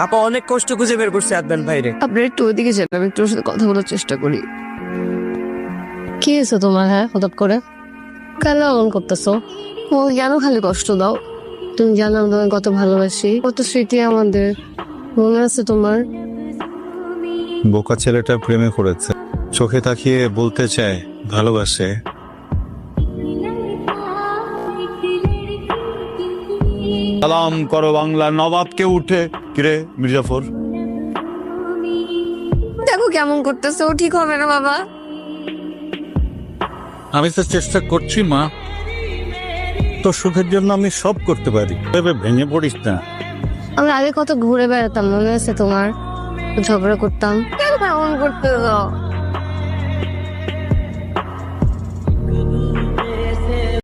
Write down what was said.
আপা অনেক কষ্ট খুঁজে বের করছে আদনান ভাইরে। আপনি একটু ওইদিকে যান, আমি একটু ওর সাথে কথা বলার চেষ্টা করি। কি হয়েছে তোমার? হ্যাঁ, হঠাৎ করে কেন এমন করতেছো? ও কেন খালি কষ্ট দাও? তুমি জানো আমি তোমাকে কত ভালোবাসি, কত স্মৃতি আমাদের, মনে আছে তোমার? বোকা ছেলেটা প্রেমে পড়েছে, চোখে তাকিয়ে বলতে চায় ভালোবাসে। সালাম করো বাংলা নবাবকে উঠে। কিরে মির্জাফর, দেখো কেমন করতেছে, ও ঠিক হবে না বাবা। আমি তো চেষ্টা করছি মা, তোর সুখের জন্য আমি সব করতে পারি, তবে ভেঙে পড়িস না। আমরা আগে কত ঘুরে বেড়াতাম, মনে আছে তোমার? ঝগড়া করতাম, কেন এমন করতেছো?